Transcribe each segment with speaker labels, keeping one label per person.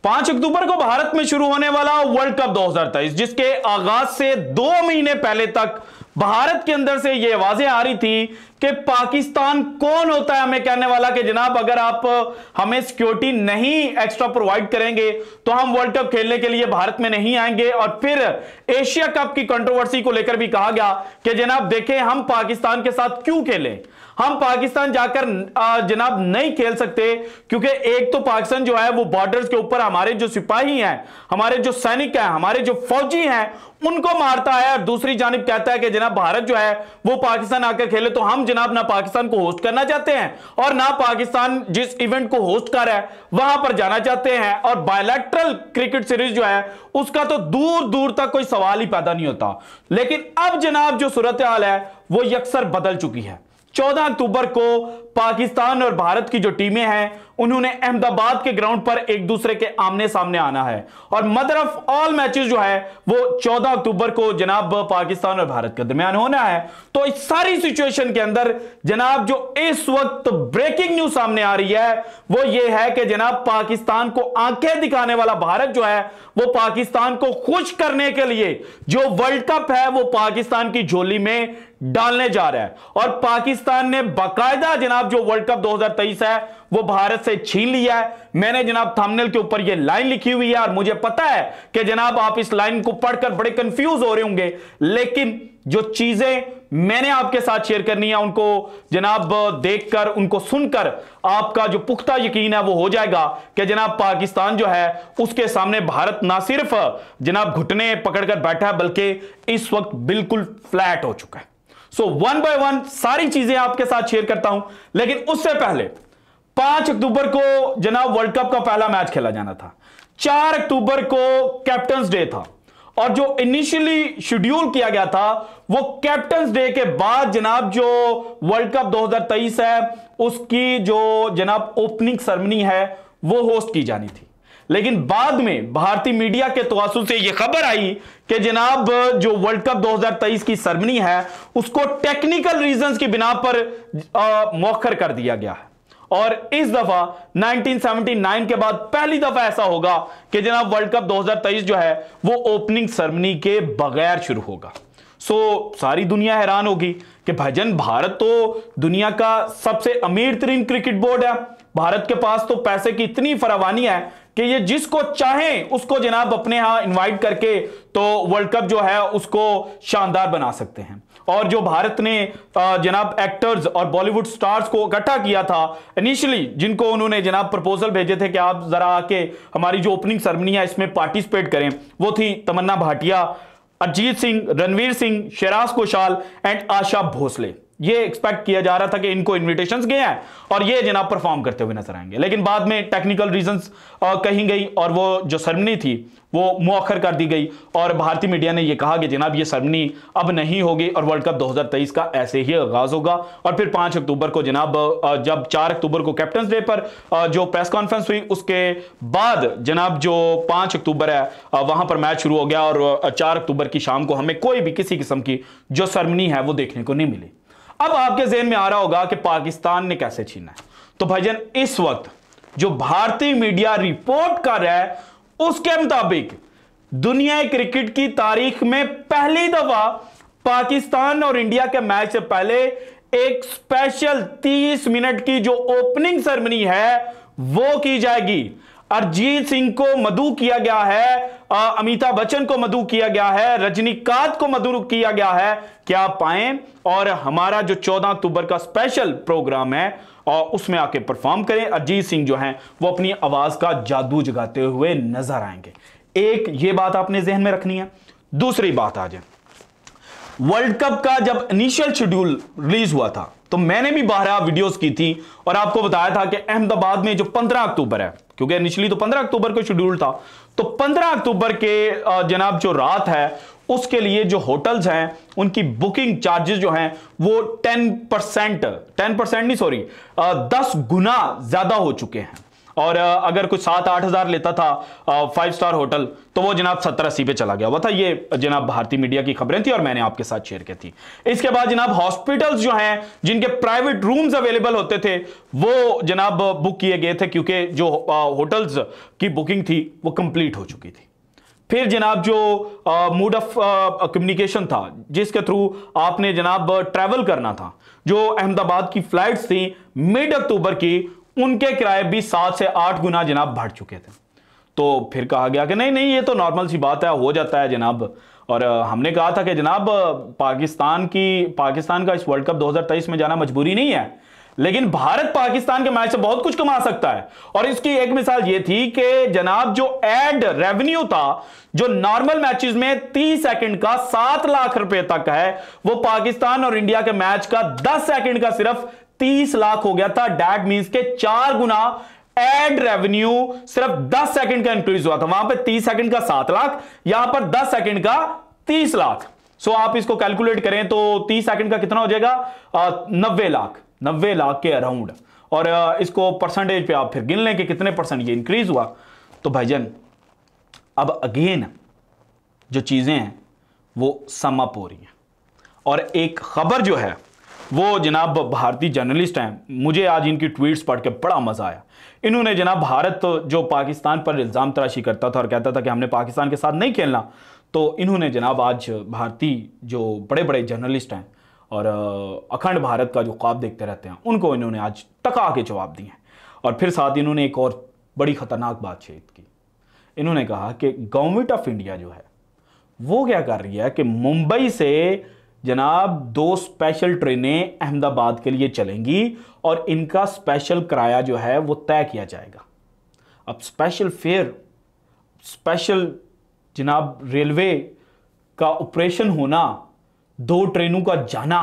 Speaker 1: 5 अक्टूबर को भारत में शुरू होने वाला वर्ल्ड कप 2023, जिसके आगाज से 2 महीने पहले तक भारत के अंदर से यह आवाजें आ रही थी कि पाकिस्तान कौन होता है हमें कहने वाला कि जनाब अगर आप हमें सिक्योरिटी नहीं एक्स्ट्रा प्रोवाइड करेंगे तो हम वर्ल्ड कप खेलने के लिए भारत में नहीं आएंगे। और फिर एशिया कप की कंट्रोवर्सी को लेकर भी कहा गया कि जनाब देखें हम पाकिस्तान के साथ क्यों खेलें, हम पाकिस्तान जाकर जनाब नहीं खेल सकते, क्योंकि एक तो पाकिस्तान जो है वो बॉर्डर्स के ऊपर हमारे जो सिपाही हैं, हमारे जो सैनिक हैं, हमारे जो फौजी हैं उनको मारता है, और दूसरी जानिब कहता है कि जनाब भारत जो है वो पाकिस्तान आकर खेले। तो हम जनाब ना पाकिस्तान को होस्ट करना चाहते हैं और ना पाकिस्तान जिस इवेंट को होस्ट कर रहा है वहां पर जाना चाहते हैं, और बायलैटरल क्रिकेट सीरीज जो है उसका तो दूर दूर तक कोई सवाल ही पैदा नहीं होता। लेकिन अब जनाब जो सूरत हाल है वो यकसर बदल चुकी है। 14 अक्टूबर को पाकिस्तान और भारत की जो टीमें हैं उन्होंने अहमदाबाद के ग्राउंड पर एक दूसरे के आमने सामने आना है, और मदर ऑफ ऑल मैचेस जो है वो 14 अक्टूबर को जनाब पाकिस्तान और भारत के दरमियान होना है। तो इस सारी सिचुएशन के अंदर जनाब जो इस वक्त ब्रेकिंग न्यूज सामने आ रही है वो ये है कि जनाब पाकिस्तान को आंखें दिखाने वाला भारत जो है वो पाकिस्तान को खुश करने के लिए जो वर्ल्ड कप है वो पाकिस्तान की झोली में डालने जा रहा है, और पाकिस्तान ने बाकायदा जनाब जो वर्ल्ड कप 2023 है वो भारत से छीन लिया है। मैंने जनाब थंबनेल के ऊपर ये लाइन लिखी हुई है और मुझे पता है कि जनाब आप इस लाइन को पढ़कर बड़े कंफ्यूज हो रहे होंगे, लेकिन जो चीजें मैंने आपके साथ शेयर करनी है उनको जनाब देखकर, उनको सुनकर आपका जो पुख्ता यकीन है वो हो जाएगा कि जनाब पाकिस्तान जो है उसके सामने भारत ना सिर्फ जनाब घुटने पकड़कर बैठा है बल्कि इस वक्त बिल्कुल फ्लैट हो चुका है। सो वन बाय वन सारी चीजें आपके साथ शेयर करता हूं, लेकिन उससे पहले 5 अक्टूबर को जनाब वर्ल्ड कप का पहला मैच खेला जाना था। 4 अक्टूबर को कैप्टन्स डे था, और जो इनिशियली शेड्यूल किया गया था वो कैप्टन्स डे के बाद जनाब जो वर्ल्ड कप 2023 है उसकी जो जनाब ओपनिंग सेरेमनी है वो होस्ट की जानी थी। लेकिन बाद में भारतीय मीडिया के तवासुल से यह खबर आई कि जनाब जो वर्ल्ड कप 2023 की सेरेमनी है उसको टेक्निकल रीजंस की बिना पर मौखर कर दिया गया है, और इस दफा 1979 के बाद पहली दफा ऐसा होगा कि जनाब वर्ल्ड कप 2023 जो है वो ओपनिंग सेरेमनी के बगैर शुरू होगा। सो सारी दुनिया हैरान होगी कि भाईजान भारत तो दुनिया का सबसे अमीर तरीन क्रिकेट बोर्ड है, भारत के पास तो पैसे की इतनी फरावानी है कि ये जिसको चाहे उसको जनाब अपने यहां इनवाइट करके तो वर्ल्ड कप जो है उसको शानदार बना सकते हैं। और जो भारत ने जनाब एक्टर्स और बॉलीवुड स्टार्स को इकट्ठा किया था इनिशियली, जिनको उन्होंने जनाब प्रपोजल भेजे थे कि आप जरा आके हमारी जो ओपनिंग सेरेमनी है इसमें पार्टिसिपेट करें, वो थी तमन्ना भाटिया, अरिजीत सिंह, रणवीर सिंह, शेराज घोषाल एंड आशा भोसले। ये एक्सपेक्ट किया जा रहा था कि इनको इनविटेशंस गए हैं और ये जनाब परफॉर्म करते हुए नजर आएंगे, लेकिन बाद में टेक्निकल रीजंस कही गई और वो जो सेरेमनी थी वो मुअख्खर कर दी गई, और भारतीय मीडिया ने ये कहा कि जनाब ये सेरेमनी अब नहीं होगी और वर्ल्ड कप 2023 का ऐसे ही आगाज होगा। और फिर 5 अक्टूबर को जनाब जब 4 अक्टूबर को कैप्टन्स डे पर जो प्रेस कॉन्फ्रेंस हुई उसके बाद जनाब जो 5 अक्टूबर है वहां पर मैच शुरू हो गया, और 4 अक्टूबर की शाम को हमें कोई भी किसी किस्म की जो सेरेमनी है वो देखने को नहीं मिली। अब आपके ज़हन में आ रहा होगा कि पाकिस्तान ने कैसे छीना है, तो भाईजान इस वक्त जो भारतीय मीडिया रिपोर्ट कर रहा है उसके मुताबिक दुनिया क्रिकेट की तारीख में पहली दफा पाकिस्तान और इंडिया के मैच से पहले एक स्पेशल 30 मिनट की जो ओपनिंग सेरेमनी है वो की जाएगी। अरिजीत सिंह को मदऊ किया गया है, अमिताभ बच्चन को मदऊ किया गया है, रजनीकांत को मदऊ किया गया है कि आप आए और हमारा जो 14 अक्टूबर का स्पेशल प्रोग्राम है और उसमें आके परफॉर्म करें। अरिजीत सिंह जो हैं वो अपनी आवाज का जादू जगाते हुए नजर आएंगे। एक ये बात आपने जहन में रखनी है। दूसरी बात आ जाए, वर्ल्ड कप का जब इनिशियल शेड्यूल रिलीज हुआ था तो मैंने भी 12 वीडियोस की थी और आपको बताया था कि अहमदाबाद में जो 15 अक्टूबर है, क्योंकि इनिशियली तो 15 अक्टूबर को शेड्यूल था, तो 15 अक्टूबर के जनाब जो रात है उसके लिए जो होटल्स हैं उनकी बुकिंग चार्जेस जो हैं वो 10% नहीं, सॉरी 10 गुना ज्यादा हो चुके हैं। और अगर कुछ 7-8 हजार लेता था 5 स्टार होटल, तो वो जनाब 70-80 पे चला गया हुआ था। ये जनाब भारतीय मीडिया की खबरें थी और मैंने आपके साथ शेयर की थी। इसके बाद जनाब हॉस्पिटल्स जो हैं जिनके प्राइवेट रूम्स अवेलेबल होते थे वो जनाब बुक किए गए थे, क्योंकि जो होटल्स की बुकिंग थी वो कंप्लीट हो चुकी थी। फिर जनाब जो मोड ऑफ कम्युनिकेशन था जिसके थ्रू आपने जनाब ट्रैवल करना था, जो अहमदाबाद की फ्लाइट्स थी मिड अक्टूबर की, उनके किराए भी 7 से 8 गुना जनाब बढ़ चुके थे। तो फिर कहा गया कि नहीं नहीं ये तो नॉर्मल सी बात है, हो जाता है जनाब। और हमने कहा था कि जनाब पाकिस्तान का इस वर्ल्ड कप 2023 में जाना मजबूरी नहीं है, लेकिन भारत पाकिस्तान के मैच से बहुत कुछ कमा सकता है। और इसकी एक मिसाल यह थी कि जनाब जो एड रेवेन्यू था जो नॉर्मल मैचेस में 30 सेकंड का 7 लाख रुपए तक है, वो पाकिस्तान और इंडिया के मैच का 10 सेकंड का सिर्फ 30 लाख हो गया था। दैट मींस के 4 गुना एड रेवेन्यू सिर्फ 10 सेकंड का इंक्रीज हुआ था। वहां पे 30 सेकंड का 7 लाख, यहां पर 10 सेकंड का 30 लाख। सो आप इसको कैलकुलेट करें तो 30 सेकंड का कितना हो जाएगा, 90 लाख के अराउंड। और इसको परसेंटेज पे आप फिर गिन लें कि कितने परसेंट ये इंक्रीज हुआ। तो भाईजान अब अगेन जो चीजें हैं वो सम अप हो रही हैं। और एक खबर जो है वो जनाब भारतीय जर्नलिस्ट हैं, मुझे आज इनकी ट्वीट्स पढ़ के बड़ा मजा आया। इन्होंने जनाब भारत जो पाकिस्तान पर इल्जाम तराशी करता था और कहता था कि हमने पाकिस्तान के साथ नहीं खेलना, तो इन्होंने जनाब आज भारतीय जो बड़े बड़े जर्नलिस्ट हैं और अखंड भारत का जो ख्वाब देखते रहते हैं, उनको इन्होंने आज टका के जवाब दिए हैं। और फिर साथ इन्होंने एक और बड़ी खतरनाक बात शेयर की। इन्होंने कहा कि गवर्नमेंट ऑफ इंडिया जो है वो क्या कर रही है कि मुंबई से जनाब 2 स्पेशल ट्रेनें अहमदाबाद के लिए चलेंगी और इनका स्पेशल किराया जो है वो तय किया जाएगा। अब स्पेशल फेयर, स्पेशल जनाब रेलवे का ऑपरेशन होना, 2 ट्रेनों का जाना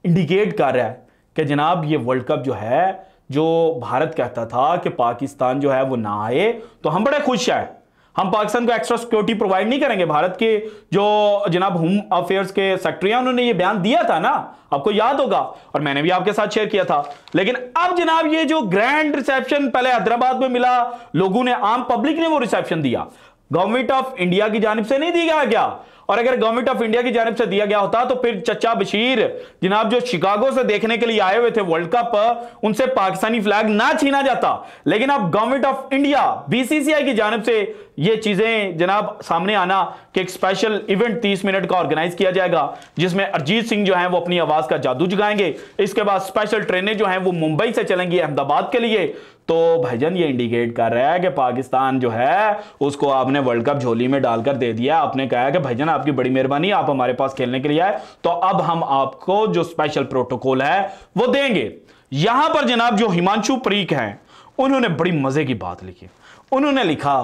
Speaker 1: इंडिकेट कर रहा है कि जनाब ये वर्ल्ड कप जो है, जो भारत कहता था कि पाकिस्तान जो है वो ना आए तो हम बड़े खुश हैं, हम पाकिस्तान को एक्स्ट्रा सिक्योरिटी प्रोवाइड नहीं करेंगे। भारत के जो जनाब होम अफेयर्स के सेक्रेटरी हैं उन्होंने ये बयान दिया था ना, आपको याद होगा, और मैंने भी आपके साथ शेयर किया था। लेकिन अब जनाब ये जो ग्रैंड रिसेप्शन पहले हैदराबाद में मिला, लोगों ने, आम पब्लिक ने वो रिसेप्शन दिया, गवर्नमेंट ऑफ इंडिया की जानिब से नहीं दिया गया। और अगर गवर्नमेंट ऑफ इंडिया की जानिब से दिया गया होता तो फिर चचा बशीर जनाब जो शिकागो से देखने के लिए आए हुए थे वर्ल्ड कप, उनसे पाकिस्तानी फ्लैग ना छीना जाता। लेकिन अब गवर्नमेंट ऑफ इंडिया बीसीसीआई की जानिब से ये चीजें जनाब सामने आना कि एक स्पेशल इवेंट 30 मिनट का ऑर्गेनाइज किया जाएगा जिसमें अरिजीत सिंह जो है वो अपनी आवाज का जादू जगाएंगे। इसके बाद स्पेशल ट्रेनें जो हैं वो मुंबई से चलेंगी अहमदाबाद के लिए। तो भाईजान ये इंडिकेट कर रहा है कि पाकिस्तान जो है उसको आपने वर्ल्ड कप झोली में डालकर दे दिया। आपने कहा कि भाईजान आपकी बड़ी मेहरबानी, आप हमारे पास खेलने के लिए आए, तो अब हम आपको जो स्पेशल प्रोटोकॉल है वो देंगे। यहां पर जनाब जो हिमांशु परीक हैं उन्होंने बड़ी मजे की बात लिखी। उन्होंने लिखा,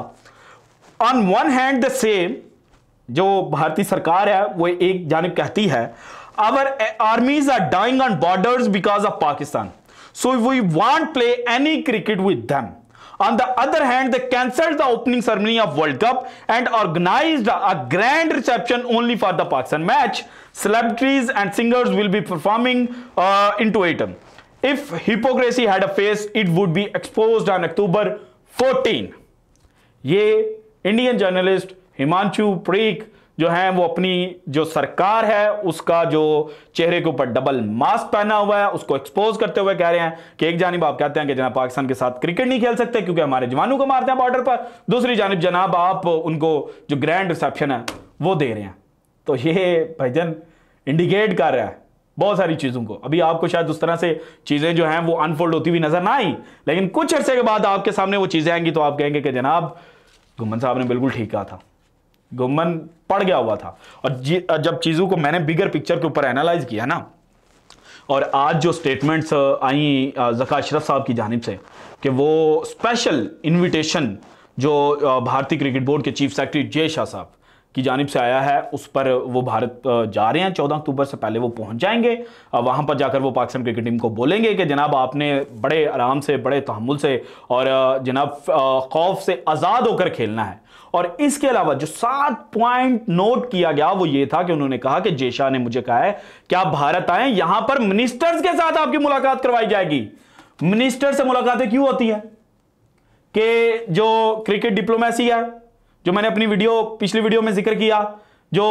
Speaker 1: on one hand the same, जो भारतीय सरकार है वो एक जानिब कहती है our armies are dying on borders because of Pakistan, so we won't play any cricket with them. On the other hand, they cancelled the opening ceremony of World Cup and organized a grand reception only for the Pakistan match. Celebrities and singers will be performing into it. If hypocrisy had a face, it would be exposed on October 14. ये Indian journalist Himanshu परीक जो है वो अपनी जो सरकार है उसका जो चेहरे के ऊपर डबल मास्क पहना हुआ है उसको एक्सपोज करते हुए कह रहे हैं कि एक जानिब आप कहते हैं कि जनाब पाकिस्तान के साथ क्रिकेट नहीं खेल सकते क्योंकि हमारे जवानों को मारते हैं बॉर्डर पर, दूसरी जानिब जनाब आप उनको जो ग्रैंड रिसेप्शन है वो दे रहे हैं। तो ये भाईजान इंडिकेट कर रहा है बहुत सारी चीजों को। अभी आपको शायद उस तरह से चीजें जो हैं वो अनफोल्ड होती हुई नजर ना आई, लेकिन कुछ अरसे के बाद आपके सामने वो चीजें आएंगी तो आप कहेंगे कि जनाब घुम्मन साहब ने बिल्कुल ठीक कहा था, गुम्मन पड़ गया हुआ था। और जब चीजों को मैंने बिगर पिक्चर के ऊपर एनालाइज किया ना, और आज जो स्टेटमेंट्स आई ज़का अशरफ साहब की जानिब से कि वो स्पेशल इनविटेशन जो भारतीय क्रिकेट बोर्ड के चीफ सेक्रेटरी जय शाह साहब की जानिब से आया है उस पर वो भारत जा रहे हैं, 14 अक्टूबर से पहले वो पहुंच जाएंगे। वहां पर जाकर वो पाकिस्तान क्रिकेट टीम को बोलेंगे कि जनाब आपने बड़े आराम से, बड़े तहम्मुल से और जनाब खौफ से आज़ाद होकर खेलना है। और इसके अलावा जो 7 पॉइंट नोट किया गया वो ये था कि उन्होंने कहा कि जय शाह ने मुझे कहा है कि आप भारत आए, यहां पर मिनिस्टर्स के साथ आपकी मुलाकात करवाई जाएगी। मिनिस्टर से मुलाकातें क्यों होती हैं? कि जो क्रिकेट डिप्लोमेसी है, जो मैंने अपनी पिछली वीडियो में जिक्र किया, जो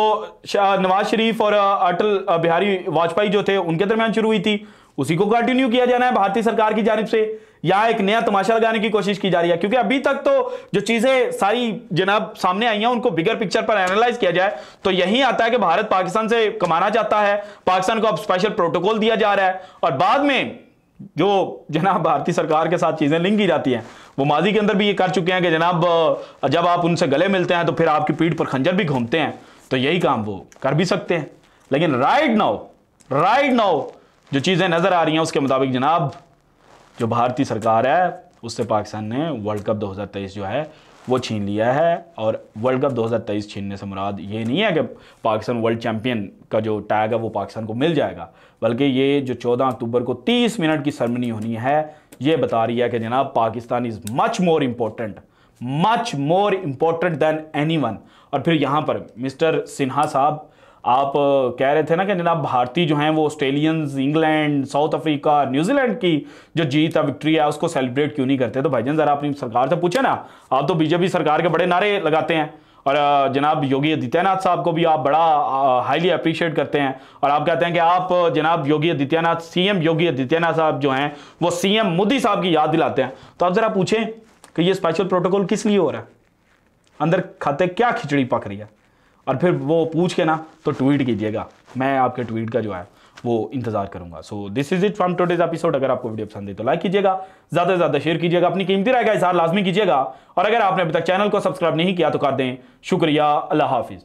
Speaker 1: नवाज शरीफ और अटल बिहारी वाजपेयी जो थे उनके दरमियान शुरू हुई थी, उसी को कंटिन्यू किया जाना है भारतीय सरकार की जानिब से। यहां एक नया तमाशा लगाने की कोशिश की जा रही है, क्योंकि अभी तक तो जो चीजें सारी जनाब सामने आई हैं उनको बिगर पिक्चर पर एनालाइज किया जाए तो यही आता है कि भारत पाकिस्तान से कमाना चाहता है, पाकिस्तान को अब स्पेशल प्रोटोकॉल दिया जा रहा है, और बाद में जो जनाब भारतीय सरकार के साथ चीजें लिंक की जाती हैं वो माजी के अंदर भी ये कर चुके हैं कि जनाब जब आप उनसे गले मिलते हैं तो फिर आपकी पीठ पर खंजर भी घूमते हैं, तो यही काम वो कर भी सकते हैं। लेकिन राइट नाउ जो चीजें नजर आ रही हैं उसके मुताबिक जनाब जो भारतीय सरकार है उससे पाकिस्तान ने वर्ल्ड कप 2023 जो है वो छीन लिया है। और वर्ल्ड कप 2023 छीनने से मुराद ये नहीं है कि पाकिस्तान वर्ल्ड चैंपियन का जो टैग है वो पाकिस्तान को मिल जाएगा, बल्कि ये जो 14 अक्टूबर को 30 मिनट की सेरेमनी होनी है ये बता रही है कि जनाब Pakistan is much more important than anyone. और फिर यहाँ पर मिस्टर सिन्हा साहब आप कह रहे थे ना कि जनाब भारतीय जो हैं वो Australians, England, south Africa, New Zealand की जो जीत है, विक्ट्री है, उसको सेलिब्रेट क्यों नहीं करते। तो भाईजान जरा अपनी सरकार से पूछे ना, आप तो बीजेपी सरकार के बड़े नारे लगाते हैं और जनाब योगी आदित्यनाथ साहब को भी आप बड़ा हाईली अप्रिशिएट करते हैं और आप कहते हैं कि आप जनाब योगी आदित्यनाथ, सीएम योगी आदित्यनाथ साहब जो हैं वो सीएम मोदी साहब की याद दिलाते हैं। तो आप जरा पूछें कि ये स्पेशल प्रोटोकॉल किस लिए हो रहा है, अंदर खाते क्या खिचड़ी पक रही है, और फिर वो पूछ के ना तो ट्वीट कीजिएगा, मैं आपके ट्वीट का जो है वो इंतजार करूंगा। So this is it from today's episode. अगर आपको वीडियो पसंद है तो लाइक कीजिएगा, ज्यादा से ज्यादा शेयर कीजिएगा, अपनी कीमती राय का इज़हार लाजमी कीजिएगा, और अगर आपने अभी तक चैनल को सब्सक्राइब नहीं किया तो कर दें। शुक्रिया, अल्लाह हाफिज।